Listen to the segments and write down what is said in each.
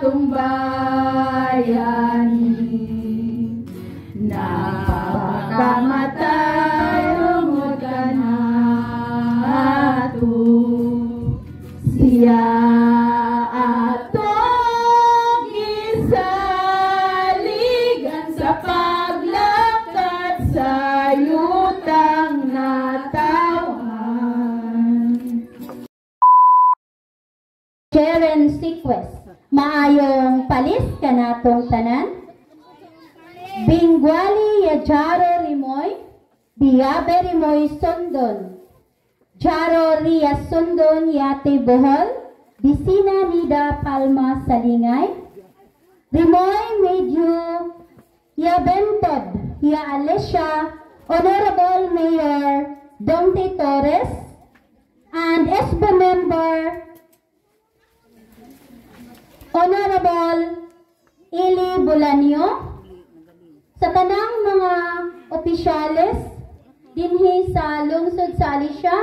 atong bayani. Napakamatay rungod ka na ato. Siya atong gisaligan sa paglakad sa yutang natawan. Jeren Sequest, maayong palis ka natong tanan. Bingwali ya Jaro Rimoy, Biyabe Rimoy Sundon. Jaro Ria Sundon Yate Bohol, Bisina Nida Palma Salingay. Rimoy Medyo Ya Bentod, Ya Alicia, Honorable Mayor Dongte Torres, and SB Member Honorable Ili Bulanyo, sa tanang mga opisyales dinhi sa lungsod sa Alicia,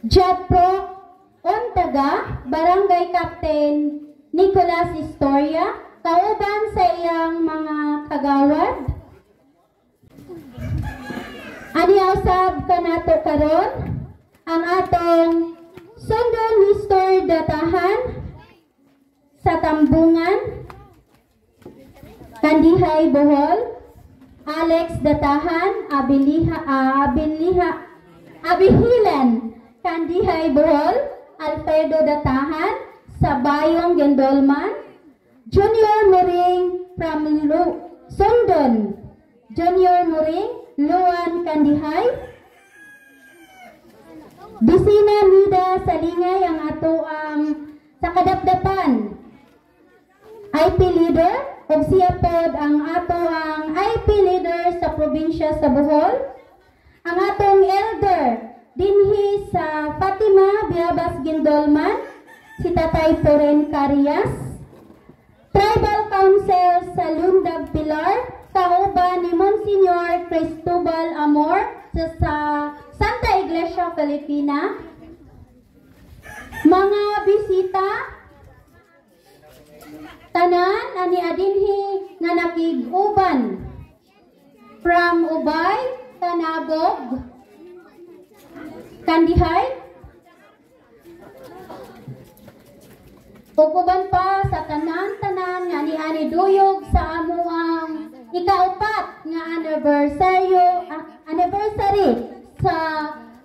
Jadpro Ontaga, Barangay Captain Nicolas Historia, kauban sa iyang mga kagawad. Ani usab kanato karon ang atong Sundon History Datahan sa Tambungan, Kandihay Bohol, Alex Datahan, Abihilan, Kandihay Bohol, Alfredo Datahan, sa Bayong Gendolman, Junior Muring from Sundon, Junior Muring, Luan Kandihay, Bisina Nida Salingay ang ato ang sa kadapdapan IP leader ug siya pod ang ato ang IP leader sa probinsya sa Bohol, ang atong elder dinhi sa Fatima Biabas Gindolman si Tatay Poren Carias, Tribal Council sa Lundag Pilar kauban ni Monsignor Cristobal Amor sa Santa Iglesia Filipina, mga bisita tanan ani adinhi nga nakig-uban from Ubay, Tanabog, Kandihay, ug uban pa sa tanan-tanan nga ani duyog sa amuang ikaupat nga anniversary sa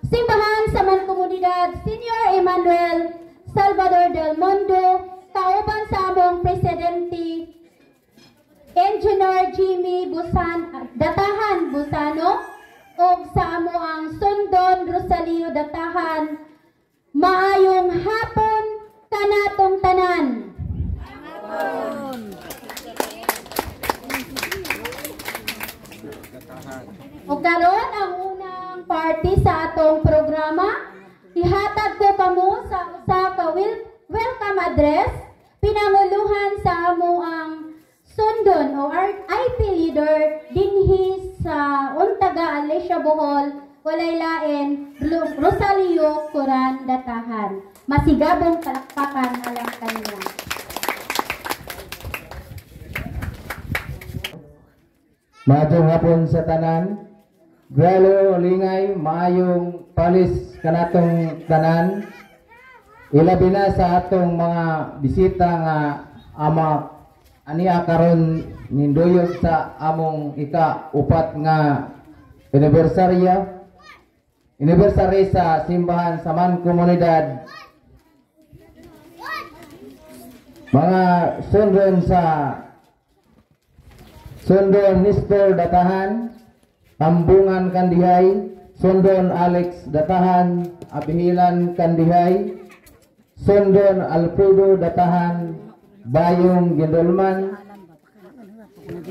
simbahan sa Mancomunidad Senior Emmanuel Salvador del Mundo, kauban sa among presidente Engineer Jimmy Datahan Busano ug sa amo ang Sundon Rosalio Datahan. Maayong hapon kanatong tanan. Ug karon ang unang party sa atong programa, ihatag ko kamo sa usa ka welcome address pinanguluhan sa amo ang Sundon o IP leader dinhi sa Ontaga, Alicia, Bohol, walay lain Rosalio Coran Datahan. Masigabong palakpakan alang kanya. Maayong hapon sa tanan. Gralo lingay maayong palis kanatong tanan. Ilabi na sa atong mga bisita nga ama aniya karon ninduyog sa among ika-upat nga anniversary sa simbahan sa Mancomunidad. Mga sundon sa Sundon Nestor Datahan, Tambungan Kandihay, Sundon Alex Datahan, Abihilan Kandihay, Sundon Alfredo Datahan, Bayong Gendolman,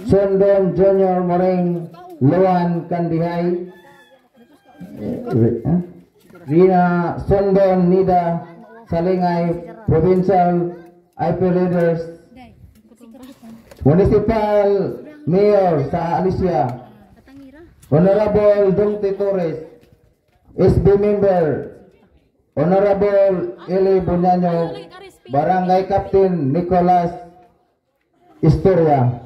Sundon Junior Moring, Luan Kandihay, Rina Sundon Nida Salingay, Provincial IP Leaders, Municipal Mayor sa Alicia, Honorable Dongte Torres, SB Member Honorable Eli Bunyanyo, Barangay Captain Nicolas Historia.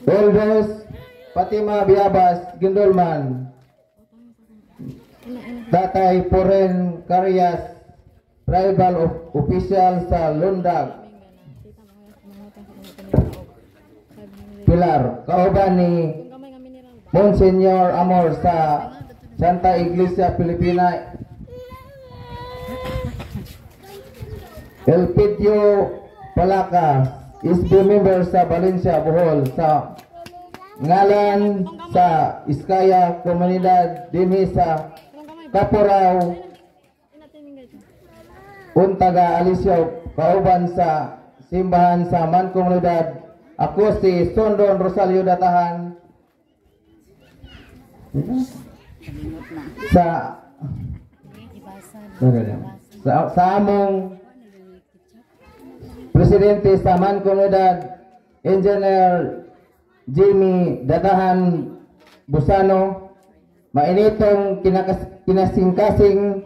Elders Fatima Biabas Gindolman. Tatay Poren Carias, Tribal Official sa Lundag. Pilar, kauban ni Monsignor Amor sa Santa Iglesia Pilipina. Elpidio Palaka, SB member sa Valencia, Bohol, sa ngalan sa Iskaya Komunidad dinhi sa Kaporao, Untaga Alisyo, kauban sa simbahan sa Man Komunidad. Ako si Sondon Rosario Datahan sa among Presidente sa Man Komunidad, Engineer Jimmy Datahan Busano, mainitong kinasingkasing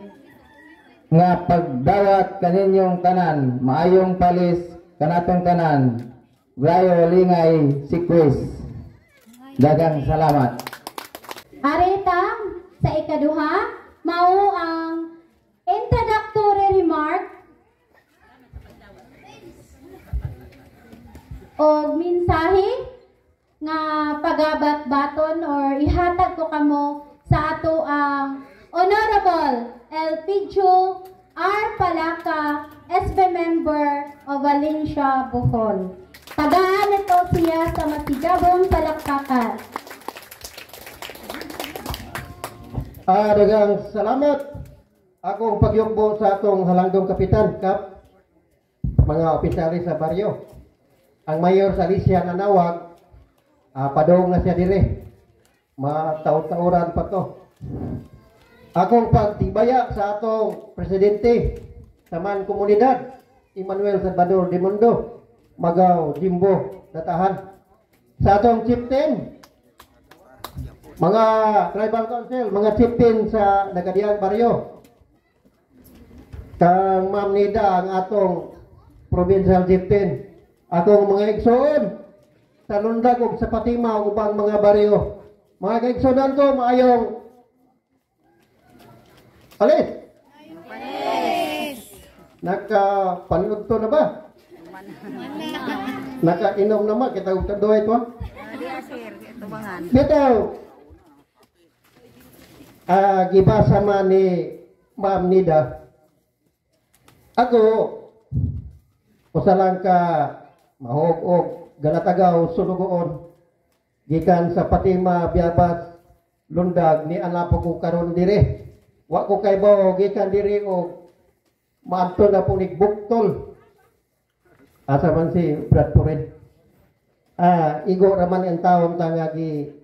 nga pagdawat kaninyong tanan, maayong palis kanatong tanan. Grayo Lingay Sikwis. Dagang salamat. Aritang sa ikaduha, mao ang introductory remark o mensahe nga pagabat-baton or ihatag ko kamo sa ato ang Honorable Elpidio R. Palaka, SB member of Valencia, Bohol. Tagaan ito siya sa masigabong palakpakan. Dagang salamat. Akong pagyukbo sa atong halangdong kapitan, Kap, mga opisyali sa baryo. Ang mayor sa Alicia nanawag, padong na siya dire. Mataon-taoran pa to. Akong pagtibaya sa atong presidente sa Man Komunidad, Emmanuel Salvador de Mundo, Magaw Jimbo Datahan. Sa atong chieftain, mga tribal council, mga chieftain sa Nagadiang Baryo. Kang Ma'am Nida ang atong provincial chieftain. Akong mga igsoon sa Lundag ug sa Fatima ug ubang mga baryo. Mga kaigsoon ko maayong alis. Nakapanood to na ba? Nakainom naman kita ug kaduhay to. Bitaw. Gibasa man ni Ma'am Nida. Ako usalang ka mahog-og Galatagaw Sulugoon gikan sa Fatima Biabas Lundag ni anapo ko karon dire. Wa ko kay bao gikan dire og maadto na po nigbuktol. Asa man si Brad Puren. Igo raman ang taon tangagi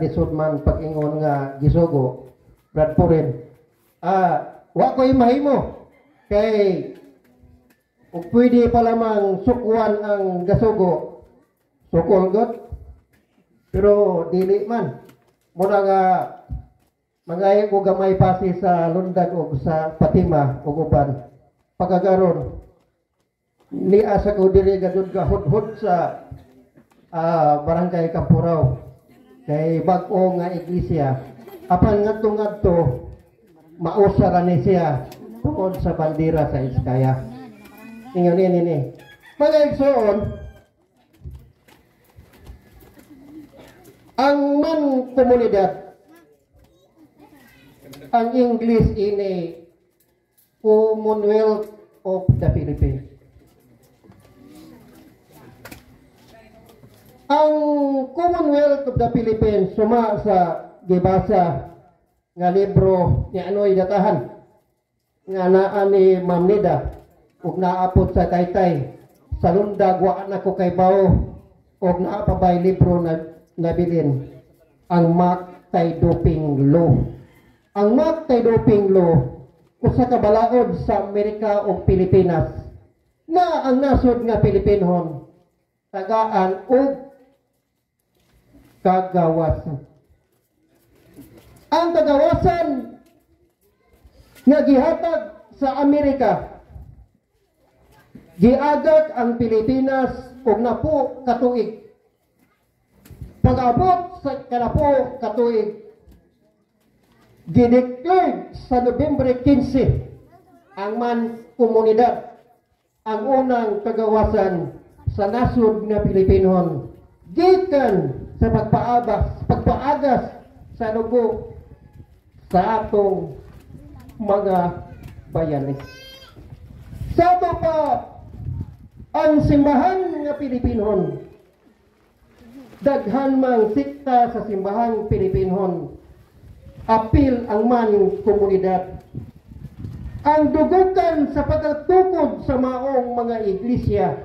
lisod man pag-ingon nga gisugo Brad Puren. Wa ko'y mahimo kay ug pwede pa lamang sukwan ang gasugo sukol god pero dili man muna nga mangayo ko gamay pasi sa Lundag ug sa Fatima ug uban pagkagaron ni asa ko diri gadud gahud-hud sa barangay Kampuraw kay bag-o nga iglesia apan ngadto mausara ni siya tungod sa bandera sa Iskaya. Ingon ini. Mga igsoon, ang Man Komunidad, ang English ini Commonwealth of the Philippines. Ang Commonwealth of the Philippines suma sa gibasa nga libro ni Anoy Datahan nga naa ni Ma'am Nida ug naapod sa Taytay sa Lundag wa na ko kay bao ug naapabay libro na nabilin ang Anti-Doping Law. Ang Anti-Doping Law usa ka balaod sa Amerika ug Pilipinas na ang nasod nga Pilipinhon tagaan ug kagawasan. Ang kagawasan nga gihatag sa Amerika. Giagak ang Pilipinas og napo katuig. Pag-abot sa kanapo katuig, gideclare sa Nobyembre 15 ang man komunidad ang unang kagawasan sa nasod nga Pilipinon gikan sa pagpaagas sa dugo sa atong mga bayani. Sa ato pa ang simbahan nga Pilipinon, daghan mang sikta sa simbahan Pilipinon, apil ang man komunidad. Ang dugukan sa pagkatukod sa maong mga iglesia,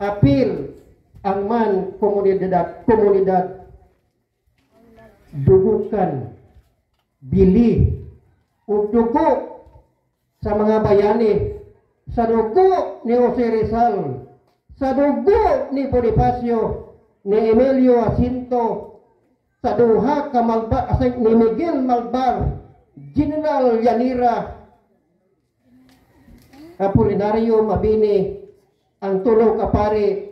apil ang man komunidad. Dugukan, bili, ug dugo sa mga bayani, sa dugo ni Jose Rizal, sa dugo ni Bonifacio, ni Emilio Jacinto, sa duha ka ni Miguel Malbar, General Yanira, Apolinario Mabini, ang tulo ka pari,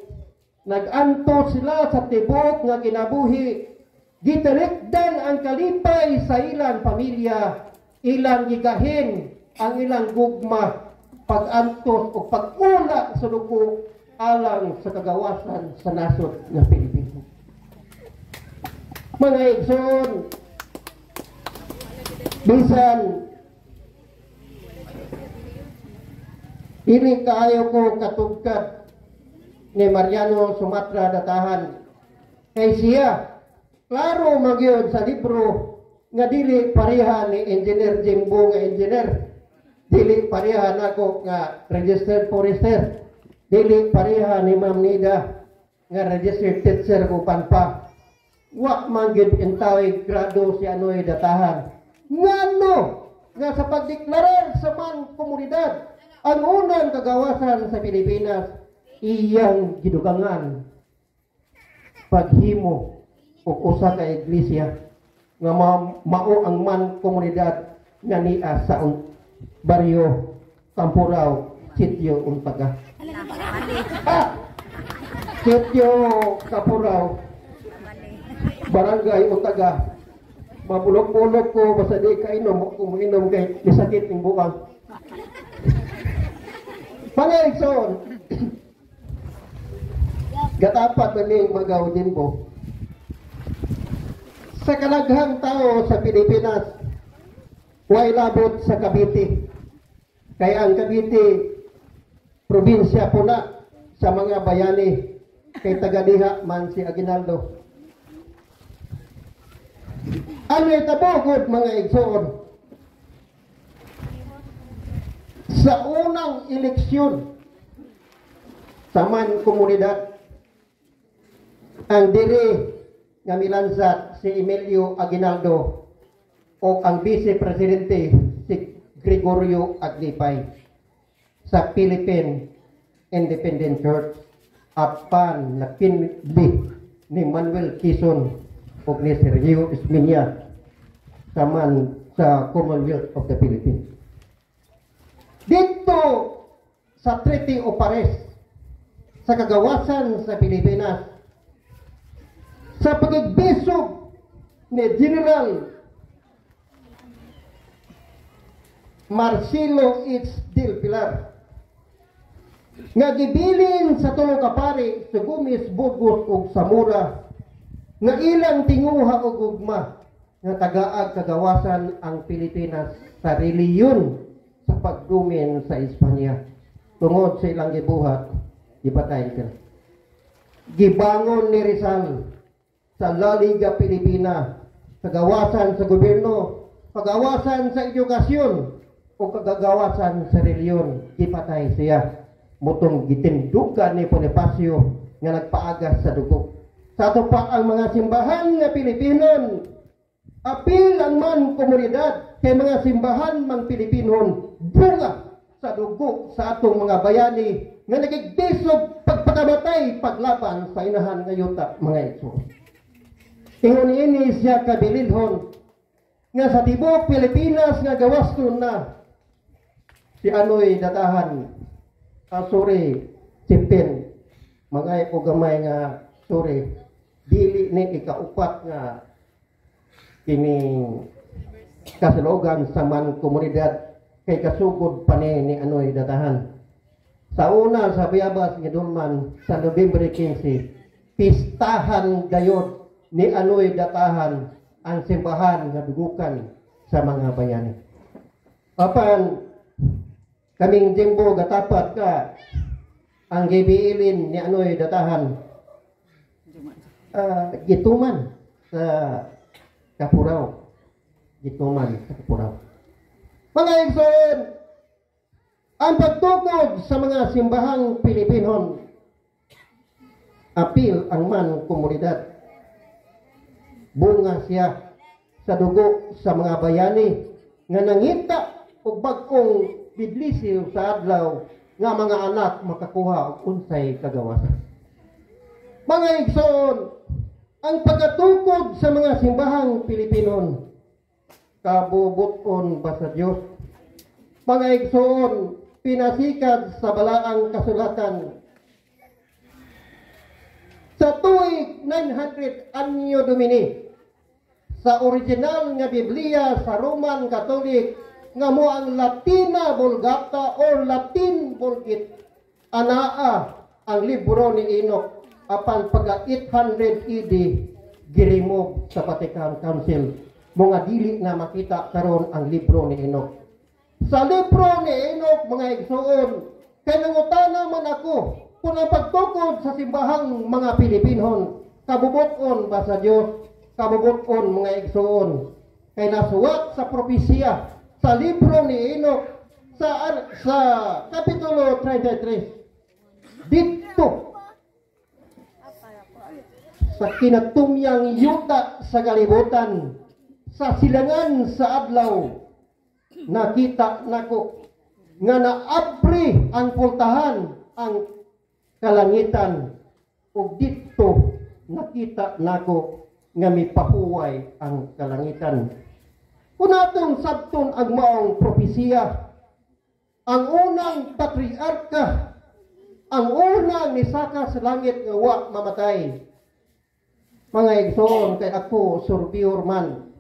nag-anto sila sa tibok nga kinabuhi, gitalikdan ang kalipay sa ilang pamilya, ilang gigahin ang ilang gugma, pag-antos o pag-ula sa dugo alang sa kagawasan sa nasod ng Pilipinas. Mga igsoon, bisan dili kaayo ko katugkad ni Mariano Sumatra Datahan, kay siya klaro magyud sa libro nga dili pareha ni Engineer Jimbo nga engineer, dili pareha nako nga registered forester, dili pareha ni Ma'am Nida nga registered teacher ko panpa. Wa man gyud entawig grado si Anoy Datahan. Ngano nga sa pagdeklarar sa man komunidad ang unang kagawasan sa Pilipinas, iyang gidugangan paghimo og usa ka iglesia nga mao ang man komunidad nga niya sa baryo Kampurao, Sitio Untaga. Sitio Kampurao, Barangay Untaga. Mabulok-bulok ko basta di ka inom, kung inom kay nisakit ng bukang. Mga igsoon, gatapat na ning magaw din po. Sa kalaghang tao sa Pilipinas, way labot sa Cavite. Kaya ang Cavite, probinsya po na sa mga bayani, kay tagadiha man si Aguinaldo. Ano itabogod mga igsoon? Sa unang eleksyon sa man komunidad, ang diri nga milansat si Emilio Aguinaldo o ang Vice Presidente si Gregorio Aglipay sa Philippine Independent Church apan napinli ni Manuel Quezon o ni Sergio Esminia sa Commonwealth of the Philippines. Dito sa Treaty of Paris sa kagawasan sa Pilipinas, sa pagigbisog ni General Marcelo H. Del Pilar nga gibilin sa tulo ka pari sa Gumis, Burgos ug Zamora nga ilang tinguha og ugma nga tagaag kagawasan ang Pilipinas sa reliyon sa pagdumin sa Espanya. Tungod sa ilang gibuhat, ipatay sila. Gibangon ni Rizal sa La Liga Pilipina, kagawasan sa gobyerno, kagawasan sa edukasyon, o kagagawasan sa reliyon, ipatay siya. Mutong gitindugan ni Bonifacio nga nagpaagas sa dugo. Sa ato pa ang mga simbahan nga Pilipinon, apil ang man komunidad kay mga simbahan mang Pilipinon, bunga sa dugo sa atong mga bayani nga nagigdisog pagpakamatay paglaban sa inahan nga yuta mga ito. Ingon ini siya kabilidhon nga sa tibok Pilipinas nga gawaston na si ano'y datahan suri sipin magay o gamay nga suri dili ni ikaupat nga kining kasalogan sa man komunidad kay kasugod pa ni ano'y datahan. Sa una sa Bayabas nga Dulman sa Nobyembre 15, pistahan gayod ni ano'y datahan ang simbahan nga dugukan sa mga bayani. Apan kaming Jimbo gatapat ka ang gibiilin ni ano'y datahan gituman sa Kapuraw. Gituman sa Kapuraw. Mga igsoon, ang pagtukod sa mga simbahang Pilipinon, apil ang man komunidad. Bunga siya sa dugo sa mga bayani nga nangita og bag-ong bidlisiw sa adlaw nga mga anak makakuha og unsay kagawasan. Mga igsoon, ang pagkatukod sa mga simbahang Pilipinon kabubuton ba sa Diyos? Mga igsoon, pinasikad sa balaang kasulatan. Sa tuig 900 anyo Domini, sa original nga Biblia sa Roman Catholic nga mo ang Latina Vulgata or Latin Vulgate, anaa ang libro ni Enoch apan pagka 800 AD giremove sa Vatican Council. Mga dili na makita karon ang libro ni Enoch. Sa libro ni Enoch, mga igsoon, kay nangutana man ako kung ang pagtukod sa simbahang mga Pilipinon kabubuton ba sa Dios, kabubuton mga igsoon, kay nasuwat sa propesya sa libro ni Enoch sa kapitulo 33 dito sa kinatumyang yuta sa kalibutan sa silangan sa adlaw nakita nako nga naabri ang pultahan ang kalangitan ug dito nakita nako nga mipahuway ang kalangitan. Kung atong sabton ang maong propesiya, ang unang patriarka, ang unang nisaka sa langit nga wa mamatay. Mga igsoon, kay ako surveyor man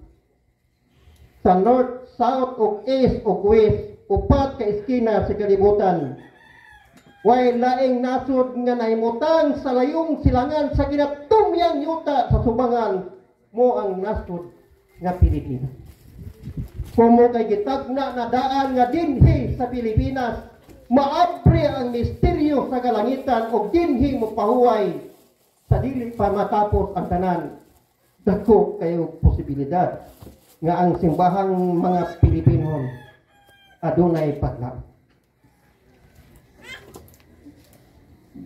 sa north, south, o east, o west, upat ka iskina sa kalibutan. Way laing nasud nga nahimutang sa layong silangan sa kinatumyang yuta sa subangan mo ang nasud nga Pilipinas. Kung mo kay gitagna na daan nga dinhi sa Pilipinas, maabri ang misteryo sa kalangitan o dinhi mo pahuway sa dili pa matapos ang tanan. Dako kayo posibilidad nga ang simbahang mga Pilipino adunay paglaom.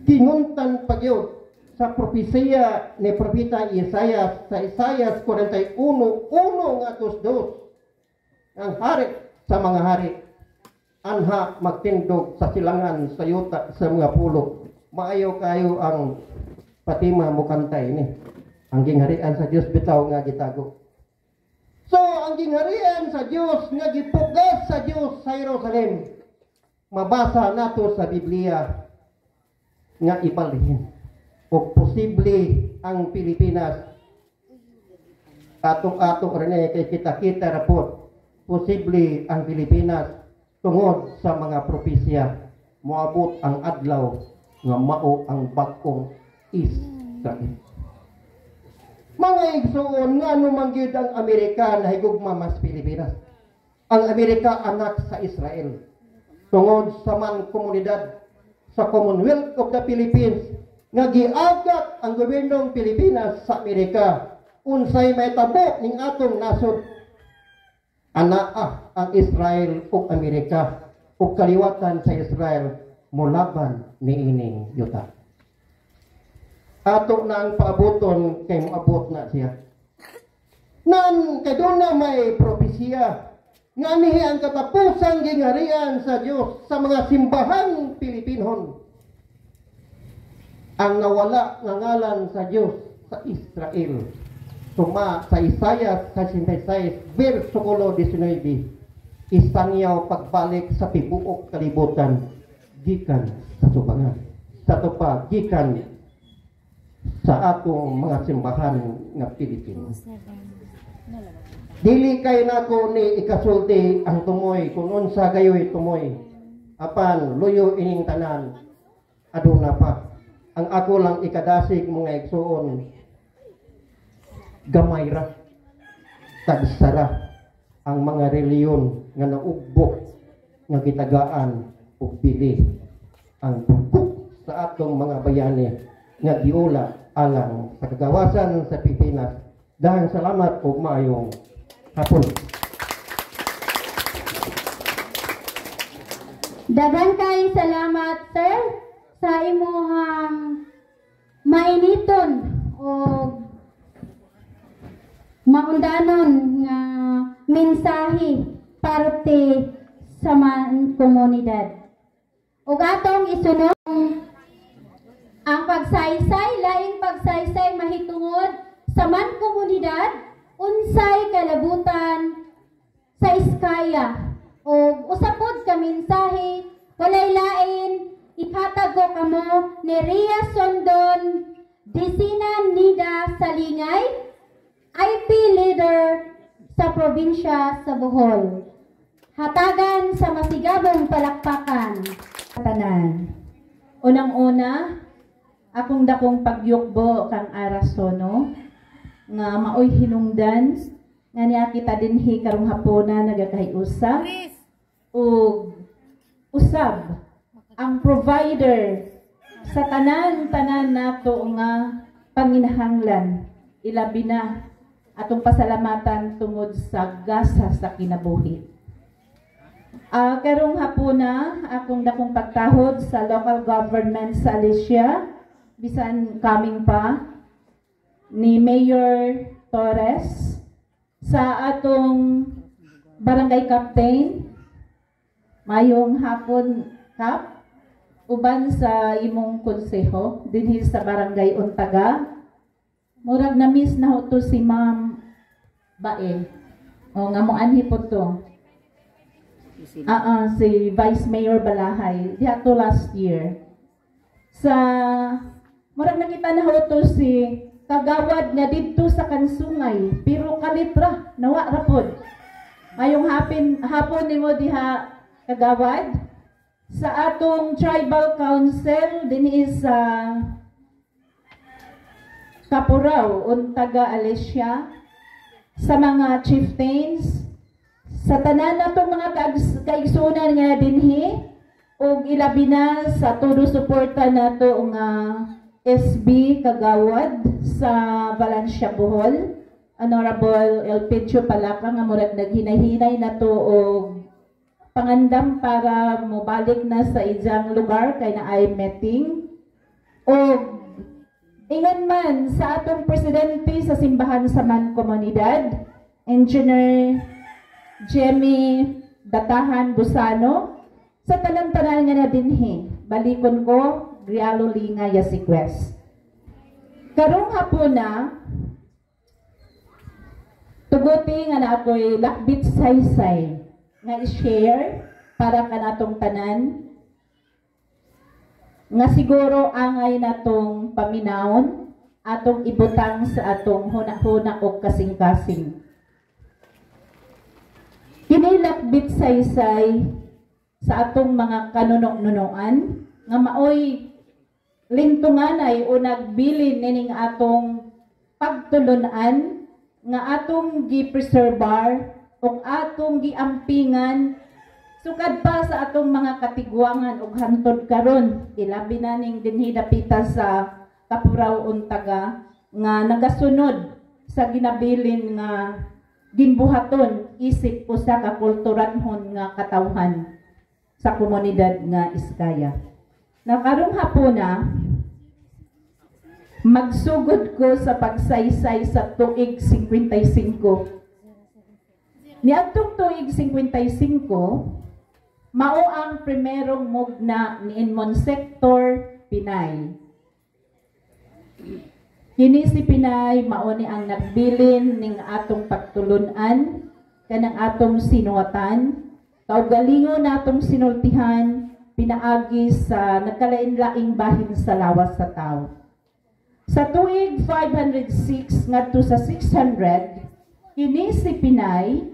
Ginguntan pagyod sa propesiya ni Propeta Isaias sa Isaias 41:1 nga 2 ang hari sa mga hari anha magtindog sa silangan sa yuta sa mga pulo. Maayo kayo ang patima mo kantay ni ang gingharian sa Dios bitaw nga gitago. So ang gingharian sa Dios nga gipugas sa Dios sa Jerusalem mabasa nato sa Biblia nga ibalhin o posible ang Pilipinas atong rin kay kita rapot posible ang Pilipinas tungod sa mga propesya moabot ang adlaw nga mao ang bag-ong Israel. Mga igsoon nga numanggid ang Amerika na higugma mas Pilipinas. Ang Amerika anak sa Israel tungod sa man komunidad sa Commonwealth of the Philippines nga giagak ang gobyernong Pilipinas sa Amerika unsay may tabo ning atong nasod anaa ang Israel ug Amerika ug kaliwatan sa Israel molaban niining yuta. Ato na ang paaboton kay moabot na siya. Nan kaduna may propesya nga nihi ang katapusang gingharian sa Dios sa mga simbahang Pilipinon. Ang nawala nga ngalan sa Dios sa Israel. Tuma sa Isaias 66 verso 19. istangyaw pagbalik sa tibuok kalibutan gikan sa subangan. Sa tupa gikan sa atong mga simbahan nga Pilipino. Dili kay nako ni ikasulti ang tumoy kung unsa gayoy tumoy. Apan luyo ining tanan aduna pa. Ang ako lang ikadasig mga igsuon gamay ra tagsara ang mga reliyon nga naugbok nga gitagaan ug pili ang dugo sa atong mga bayani nga giula alang sa kagawasan sa Pilipinas. Daghang salamat ug maayong hapon. Daghang kay salamat sir sa imuhang mainiton o maundanon nga mensahe parte sa komunidad. Ug atong isunod ang pagsaysay, laing pagsaysay mahitungod sa komunidad unsay kalabutan sa Iskaya o usapod ka mensahe walay lain ihatag ko kamo ni Ria Sondon Desina Nida Salingay, IP leader sa probinsya sa Bohol. Hatagan sa masigabong palakpakan. Tanan. Unang-una, akong dakong pagyukbo kang Arasono nga maoy hinungdan nga niya kita dinhi karong hapona nagakahiusap ug usab ang provider sa tanan-tanan nato nga panginahanglan, ilabi na atong pasalamatan tungod sa gasa sa kinabuhi. Karong hapuna akong dakong pagtahod sa local government sa Alicia, bisan coming pa ni Mayor Torres, sa atong barangay captain, mayong hapon kap, uban sa imong konseho dinhi sa barangay Untaga. Murag na miss na ho to si Ma'am Bae. O nga mo anhi po to. Si Vice Mayor Balahay. Diha to last year. Sa murag nakita na ho to si kagawad nga didto sa Kansungay, pero kalitra nawa ra pod. Mayong hapon nimo diha kagawad sa atong tribal council dinhi sa Kapuraw, Untaga, Alicia, sa mga chieftains, sa tanan natong mga kaigsunan nga dinhi, ug ilabi na sa todo suporta nato nga SB Kagawad sa Valencia, Bohol, Honorable Elpidio Palaca nga murag naghinay-hinay nato og pangandam para mobalik na sa ijang lugar kay na ay meeting. O ingon man sa atong presidente sa simbahan sa komunidad, Engineer Jemmy Datahan Busano, sa tanan-tanan nga na dinhi, balikon ko, Grialo Linga Yasiquez. Karong hapuna, tuguti nga na ako'y lakbit saysay nga i-share para kanatong tanan nga siguro angay natong paminawon atong ibutang sa atong huna-huna o kasing-kasing. Kinilakbit saysay sa atong mga kanunok-nunuan nga maoy lintunganay o nagbilin nining atong pagtulunan nga atong gi-preserbar o atong giampingan sukad pa sa atong mga katigwangan ug hantod karon ilabi na ning dinhi dapita sa Kapuraw, Untaga nga nagasunod sa ginabilin nga ginbuhaton isip usa ka kulturanhon nga katawhan sa komunidad nga Iskaya. Nakarong hapuna magsugod ko sa pagsaysay sa tuig 55. Niadtong tuig 55 mao ang primerong mugna ni Inmon Sector Pinay. Kini si Pinay mao ni ang nagbilin ning atong pagtulunan kanang atong sinuwatan kaugalingon natong sinultihan, pinaagi sa nagkalain-laing bahin sa lawas sa tao. Sa tuig 506 ngadto sa 600, kini si Pinay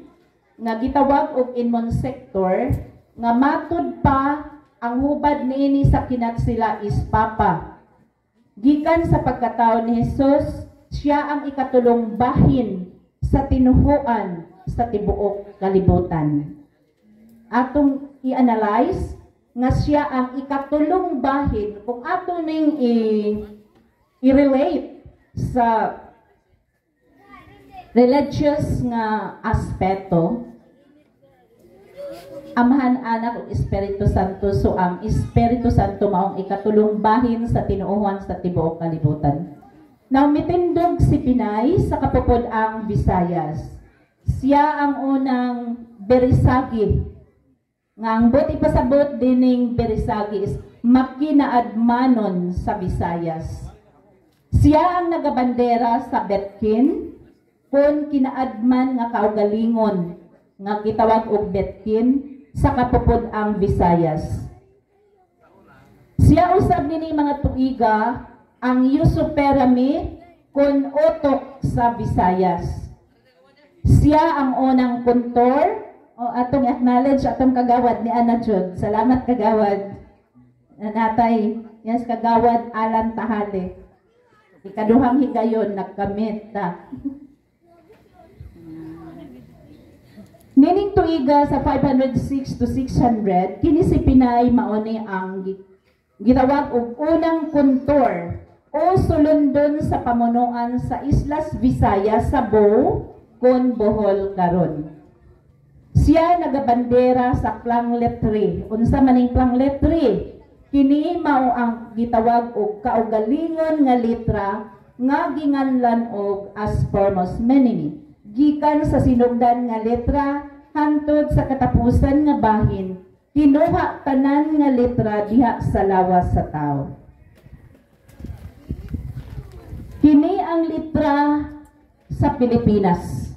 nga gitawag og Inmon sector nga matud pa ang hubad niini sa kinatsila is Papa. Gikan sa pagkatao ni Jesus, siya ang ikatulong bahin sa tinuhuan sa tibuok kalibutan. Atong i-analyze nga siya ang ikatulong bahin kung ato ning i-relate sa religious nga aspeto, Amahan, Anak ug Espiritu Santo. So ang Espiritu Santo maong ikatulong bahin sa tinuuhan sa tibuok kalibutan. Now mitindog si Pinay sa kapupod ang Visayas. Siya ang unang berisagi. Nga ang buti pasabot dining berisagi is makinaadmanon sa Visayas. Siya ang nagabandera sa Betkin kung kinaadman nga kaugalingon nga gitawag og Betkin sa kapupod ang Visayas. Siya usab nini mga tuiga ang usuperami kun utok sa Visayas. Siya ang unang kuntor o atong acknowledge atong kagawad ni Ana Jud. Salamat kagawad. Natay, yes kagawad Alan Tahale. Ikaduhang higayon nagkamit ta. Nining tuiga sa 506 to 600, kini si Pinay mauni ang gitawag og unang kuntor o sulundon sa pamunuan sa Islas Visayas sa kon Bohol karon. Siya nagabandera sa Plangletri. Unsa maning Plangletri? Kini mao ang gitawag og kaugalingon nga letra nga ginganlan og Aspermos Menini. Gikan sa sinugdan nga letra hantod sa katapusan nga bahin, kinuha tanan nga letra diha sa lawas sa tao. Kini ang letra sa Pilipinas.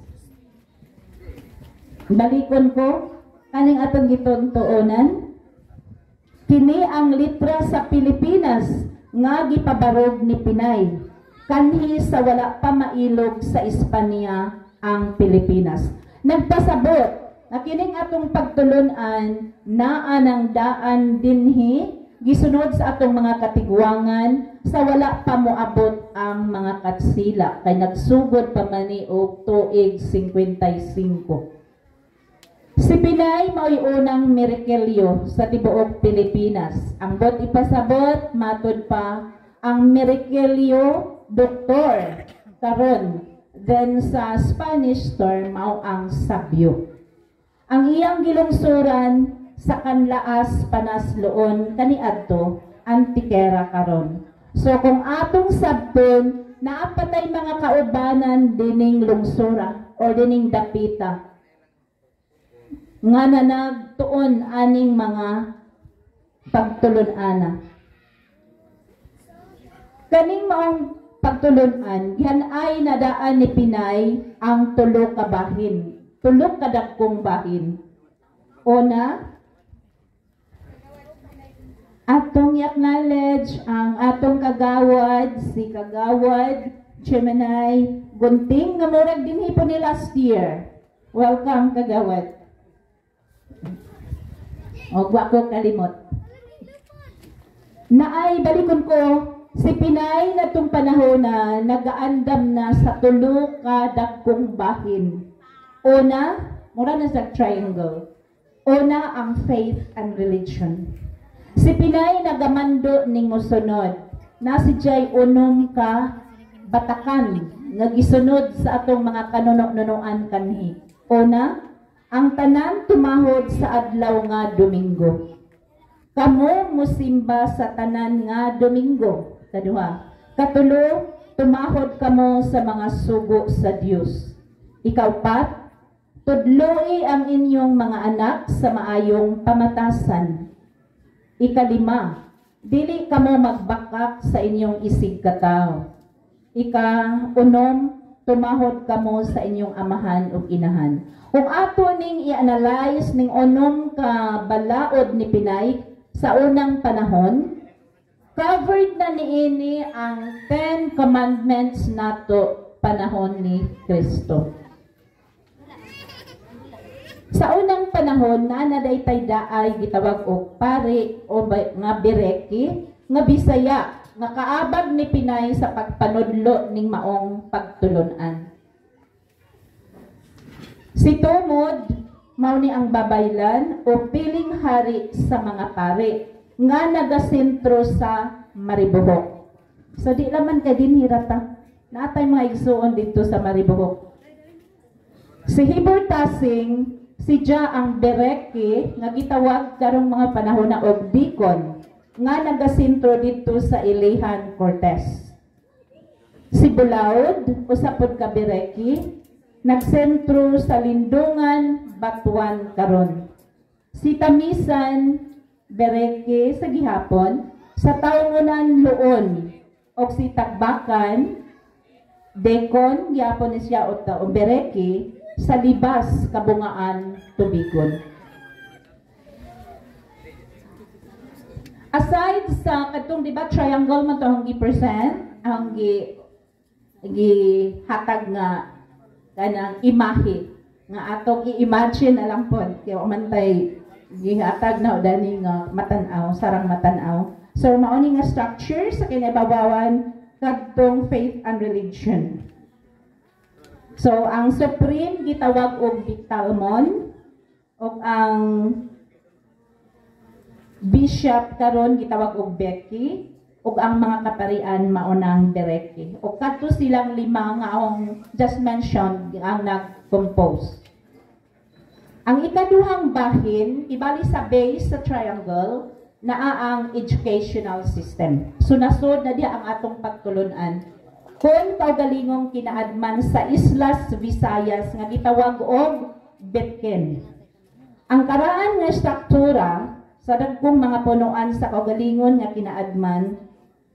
Balikon ko kaning atong gituntuonan. Kini ang letra sa Pilipinas nga gipabarog ni Pinay kanhi sa wala pa mailog sa Espanya ang Pilipinas. Nagpasabot na kining atong pagtulunan naa ng daan dinhi gisunod sa atong mga katigwangan sa wala pa moabot ang mga katsila kay nagsugod pa mani og tuig 55. Si Pinay mao'y unang mirakelyo sa tibuok Pilipinas. Ang bot ipasabot matud pa ang mirakelyo doktor karon. Then sa Spanish term mao ang sabyo. Ang iyang gilungsuran sa kanlaas panasloon kaniadto Antiquera karon. So kung atong sabton naapatay mga kaubanan dining lungsura or dining dapita nga nanagtuon aning mga pagtulon-ana. Kaning maong pagtulunan, yan ay nadaan ni Pinay ang tulo ka bahin. Tulo ka dakong bahin. Una, atong i-acknowledge ang atong kagawad, si Kagawad Gemini Gunting, nga murag dinhi po ni last year. Welcome, Kagawad. O, wa ko kalimot. Naay, balikon ko, si Pinay na itong panahon na nagaandam na sa tulo ka dakong bahin. Una, mura na sa triangle. Una, ang faith and religion. Si Pinay nagamando ning mosunod. Na si Jay unom ka batakan nga gisunod sa atong mga kanuno-nunoan kanhi. Una, ang tanan tumahod sa adlaw nga Domingo. Kamo musimba sa tanan nga Domingo. Kaduha, katulo, tumahod kamo sa mga sugo sa Dios. Ikaupat, tudloi ang inyong mga anak sa maayong pamatasan. Ikalima, dili kamo magbakak sa inyong isig katao. Ika-unom, tumahod kamo sa inyong amahan ug inahan. Kung ato ning i-analyze ning unom ka balaod ni Pinay sa unang panahon, covered na niini ang 10 commandments nato panahon ni Kristo. Sa unang panahon na nadaytay daay gitawag og pari o nga bereki nga Bisaya nga kaabag ni Pinay sa pagpanudlo ning maong pagtulunan. Si Tumod mao ni ang babaylan o piling hari sa mga pari nga nagasentro sa Maribohok. So di laman kay din hirata. Naatay mga igsuon dito sa Maribohok. Si Heber Tasing, si Dia ang bereki nga gitawag karong mga panahon na og deacon nga nagasentro dito sa Ilihan, Cortez. Si Bulaod, usapod ka bereki, nagsentro sa Lindungan, Batuan karon. Si Tamisan, bereki sa gihapon, sa Taungunan, Luon. O si Tagbakan, dekon, gihapon ni siya o bereki, sa Libas, Kabungaan, Tubigon. Aside sa katong diba triangle man to ang gi-present, ang hatag nga kanang imahe nga atong i-imagine na lang po kaya umantay gihatag na dani nga matanaw, sarang matanaw. So mao ni nga structure sa kinababawan kadtong faith and religion. So ang supreme gitawag og Talmon og ang bishop karon gitawag og Beki ug ang mga kaparian maunang bereki. O kadto silang lima nga akong just mentioned ang nag-compose. Ang ikaduhang bahin ibali sa base sa triangle naa ang educational system. So nasod na diha ang atong pagtulunan. Kung kaugalingong kinaadman sa Islas Visayas nga gitawag og Betken. Ang karaan nga struktura sa dagkong mga punuan sa kaugalingon nga kinaadman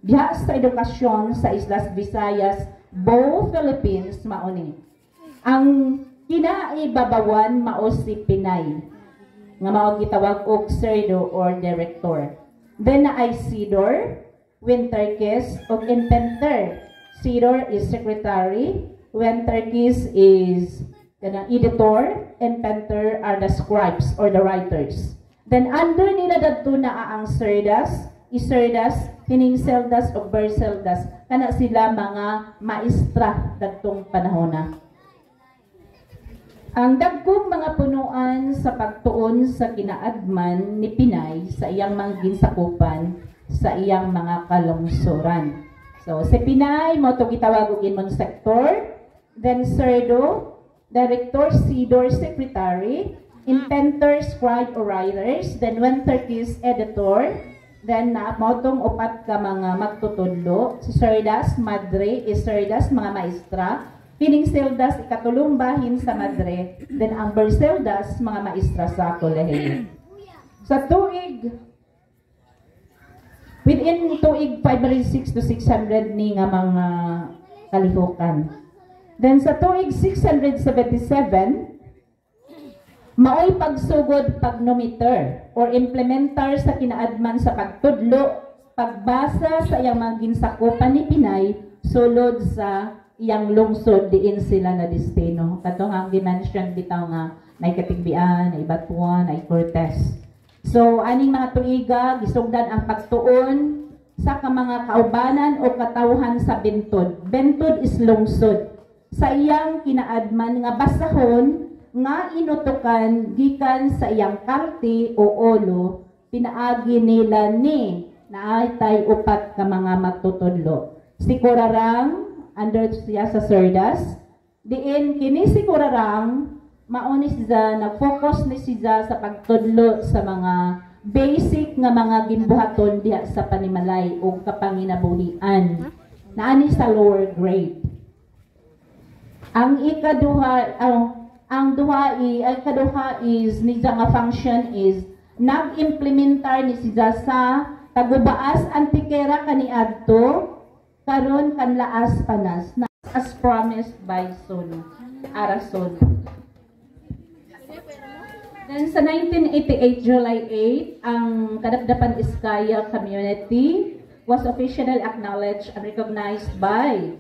diha sa edukasyon sa Islas Visayas, Bow Philippines mauni. Ang kinaibabawan mao si Pinay nga mao gitawag og Serdo or director. Then na ay Sidor, Winterkis ug Inventor. Sidor is secretary, Winterkis is kanang editor, Inventor are the scribes or the writers. Then under nila dadto na ang Serdas, Iserdas, kining Seldas o Berseldas, kana sila mga maestra dadtong panahona. Ang dagkong mga punuan sa pagtuon sa kinaadman ni Pinay sa iyang mga ginsakupan sa iyang mga kalungsuran. So si Pinay mo to gitawag og inmon sector, then Serdo, director, Sidor, secretary, Inventor, scribe or writers, then Winterkis, editor, then motong upat ka mga magtutudlo, si Serdas, madre, Iserdas, mga maestra, kining Seldas, ikatulong bahin sa madre, then ang Berseldas, mga maestra sa kolehiyo. Sa tuig, within tuig 506 to 600 ni nga mga kalihukan. Then sa tuig 677, maoy pagsugod pagnometer or implementar sa kinaadman sa pagtudlo, pagbasa sa iyang mga ginsakupan ni Pinay sulod sa iyang lungsod diin sila na destino. Katong ang dimension bitaw nga nay Katigbian, nay Batuan, nay Cortez. So aning mga tuiga gisugdan ang pagtuon sa mga kaubanan o katawhan sa Bentod. Bentod is lungsod. Sa iyang kinaadman nga basahon nga inutukan gikan sa iyang karti o olo, pinaagi nila ni naaytay upat ka mga magtutudlo. Si Kurarang, under siya sa Serdas, diin kini si Kurarang, mauni siya, nag-focus ni siya sa pagtudlo sa mga basic nga mga ginbuhaton diha sa panimalay o kapanginabuhian. Naani sa lower grade. Ang ikaduha, ang kaduha is niya nga function is nag-implementar ni siya sa tagubaas antikera kaniadto karon kanlaas panas na as promised by Sun Arasun. Then sa 1988, July 8, ang Kadapdapan Iskaya community was officially acknowledged and recognized by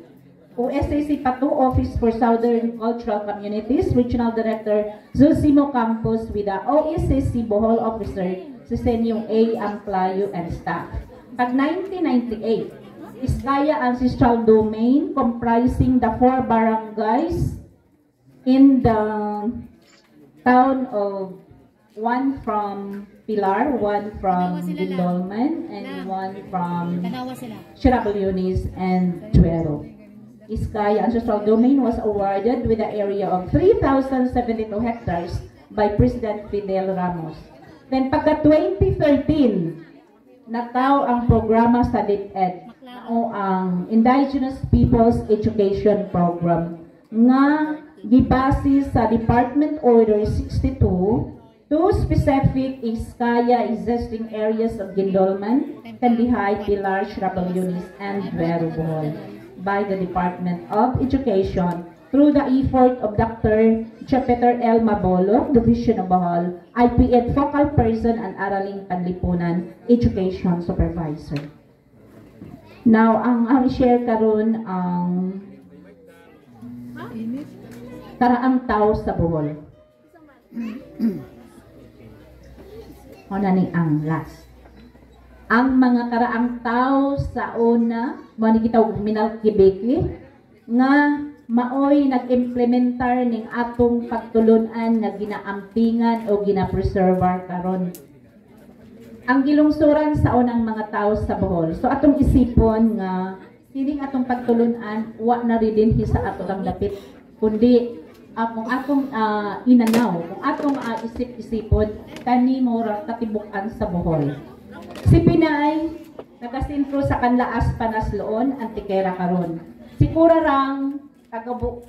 OSAC Patu Office for Southern Cultural Communities, Regional Director Zosimo Campos with the OSAC Bohol Officer Sisenyo A. Amplayo and staff. Pag 1998, Iskaya Ancestral Domain comprising the 4 barangays in the town of 1 from Pilar, 1 from Gindolman, and 1 from Chiracalunis and Tuero. Iskaya Ancestral Domain was awarded with an area of 3,072 hectares by President Fidel Ramos. Then pagka 2013, nataw ang programa sa DepEd o ang Indigenous Peoples Education Program nga gibase sa Department Order 62 to specific Iskaya existing areas of Gindolman, Kandihay, Pilar, Chiracalunis, and Tuero, Bohol by the Department of Education through the effort of Dr. Jupiter L. Mabolok, Division of Bohol, IPED Focal Person and Araling Panlipunan Education Supervisor. Now, ang share karon ang karaang tao sa Bohol. Ano ni ang last? Ang mga karaang tao sa una, mo ni kita minalkibeki, nga maoy nag-implementar ning atong pagtulunan nga ginaampingan o ginapreservar karon. Ang gilungsuran sa unang mga tao sa Bohol. So atong isipon nga sining atong pagtulunan wa na rin din sa atong dapit, kundi kung atong inanaw, kung atong isip-isipon, tani mo ra katibukan sa Bohol. Si Pinay, nagasintro sa Kanlaas Panasloon, Antikera karon. Si Kurarang,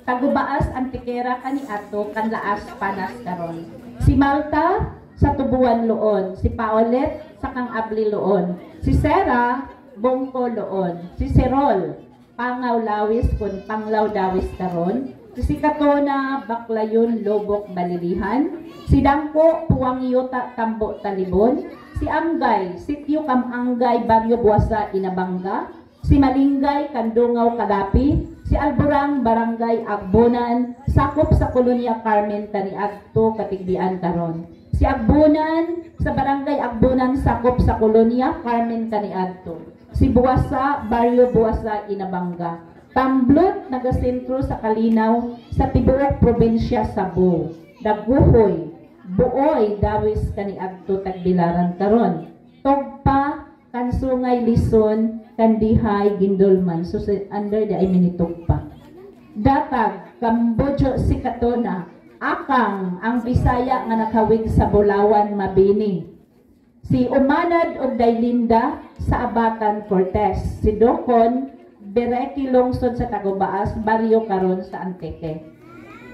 Tagubaas, Antikera kaniadto, Kanlaas Panas karon. Si Malta, sa Tubuan Loon. Si Paulet, sa Kangabli Loon. Si Sera, Bongko Loon. Si Serol, Pangaw Lawis, kun Panglaw Dawis karon. Si Katona, Baklayon, Lobok, Balilihan. Si Dangko, Puwangyota, Tambo, Talibon. Si Amgay, Sityo Kamangay, Bagyo Buwasa, Inabanga. Si Malingay, Kandungaw, Kadapi. Si Alburang, Barangay, Agbonan. Sakop sa Kolonya Carmen, Taniagto, Katigbian, Karon. Si Agbonan, sa Barangay Agbonan, Sakop sa Kolonya Carmen, Taniagto. Si Buwasa, Baryo Buwasa, Inabanga. Tamblot, nagasentro sa Kalinaw, sa tibuok probinsya sa Cebu. Daguhoy, Buoy, Dawis, Kaniadto, Tagbilaran, Karon. Togpa, Kansungay, Lison, Kandihay, Gindolman. So, under the Iminitugpa. Datag, Kambojo, Sikatona, Akang, ang Bisaya nga nakawig sa Bulawan, Mabini. Si Umanad o Daylinda sa Abacan, Cortez. Si Dokon, Bereki Lungsod sa Tagubaas, Baryo karon sa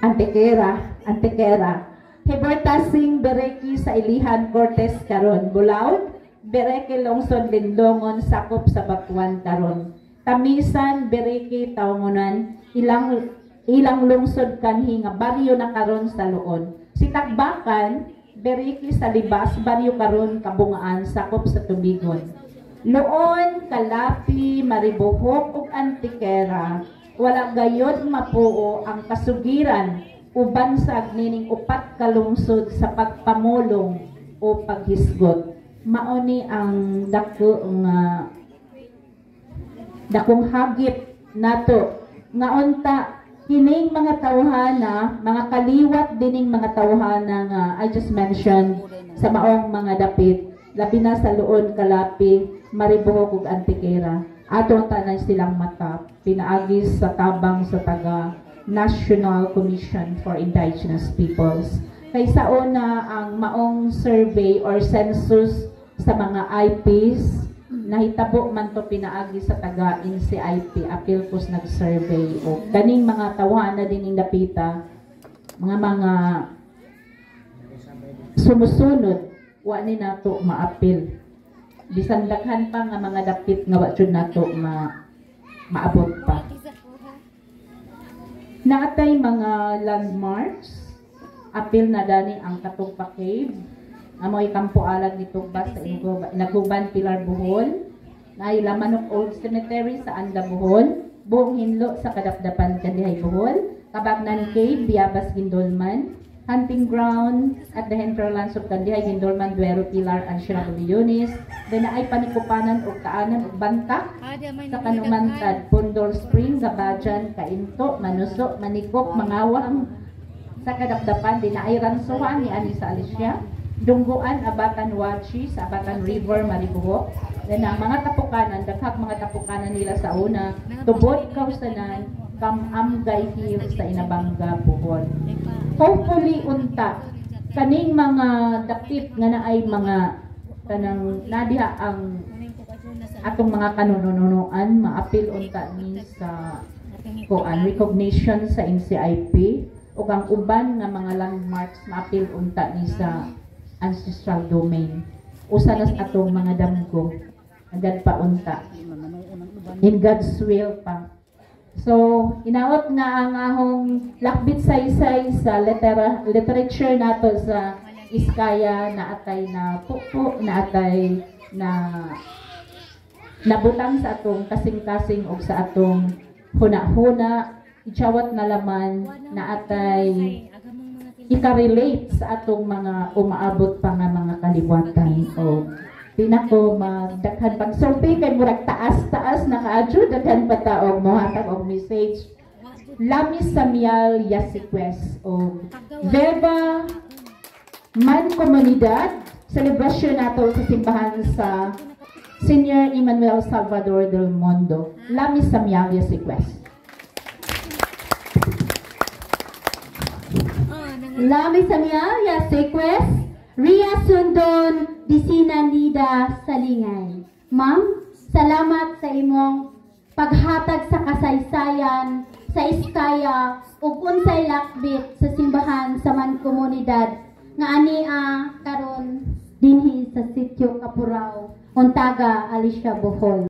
Antikera. Hibertasing Bereki sa Ilihan, Cortez karon. Bulaod, Bereki Lungsod, Lindongon, Sakop sa Batuan karon. Tamisan, Bereki, Taungunan, ilang lungsod kanhi nga baryo na karon sa Luon. Si Tagbakan, Bereki sa Libas, Baryo karon, Kabungaan, Sakop sa Tubigon. Noon, Kalapi, Maribohok ug Antikera, wala gayod mapuo ang kasugiran uban sa agnining upat ka lungsod sa pagpamulong o paghisgot. Mauni ang dakong hagip nato nga unta kining mga tawhana, mga kaliwat dining mga tawhana nga I just mentioned sa maong mga dapit, labi na sa Luon, Kalapi, Maribohok ug Antikera. Atong tanan silang mata pinaagis sa tabang sa taga National Commission for Indigenous Peoples. Kaysa una ang maong survey or census sa mga IPs, nahitabo man to pinaagi sa taga NCIP, Apilcos nag-survey o kaning mga tawhana dining dapita, mga sumusunod wa ni nato maapil. Bisan daghan pa nga mga dapit nga wa jud nato maabot pa. Naatay mga landmarks, apil na dani ang Katugpa Cave, amoy kampo alag ni Tugba sa Inaguban, Pilar, Bohol, naay laman of Old Cemetery sa Anda, Bohol, buong hinlo sa Kadapdapan, Kandihay, Bohol, Kabagnan Cave, Biabas, Gindolman, hunting ground at the hinterlands of Kandihay, Gindolman, Duero, Pilar, and Sierra-Leones. Then ay panikupanan o kaanan o banta sa Kanumantad, Pundol Spring, Gabajan, Kainto, Manuso, Manikop, Mangawang sa Kadapdapan. Din ay ransuhan ni Anisa Alicia, Dungguan, Abatan, Wachi sa Abatan River, Maribuhok. Then ang mga tapukanan, daghang mga tapukanan nila sa una, Tubod, Kausanan, Amgay Hill sa Inabanga, Bohol. Hopefully unta kaning mga dakip nga naay mga kanang nadiha ang atong mga kanununuan maapil unta ni sa kuan recognition sa NCIP ug ang uban nga mga landmarks maapil unta ni sa ancestral domain. Usa na sa atong mga damgo agad pa unta in God's will pa. So, inaot nga ang ahong lakbit saysay sa literature nato sa Iskaya na atay na pupo, na atay na nabutang sa atong kasing-kasing o sa atong huna-huna, itsawat na laman na atay ika-relate sa atong mga umaabot pa nga mga kaliwatan o pinako magdaghan pagsulti kay murag taas-taas na kaadyo daghan pa taong mohatag og message. Lamis Samial Yasiquest o Verba Man Comunidad, celebration nato sa simbahan sa Senior Emmanuel Salvador del Mundo. Lamis Samial Yasiquest. Lamis Samial Yasiquest, Ria Sundon, Disina Nida Salingay. Ma'am, salamat sa imong paghatag sa kasaysayan sa Iskaya ug unsay lakbit sa simbahan sa Mankomunidad nga ania karon dinhi sa Sitio Kapurao, Ontaga, Alicia, Bohol.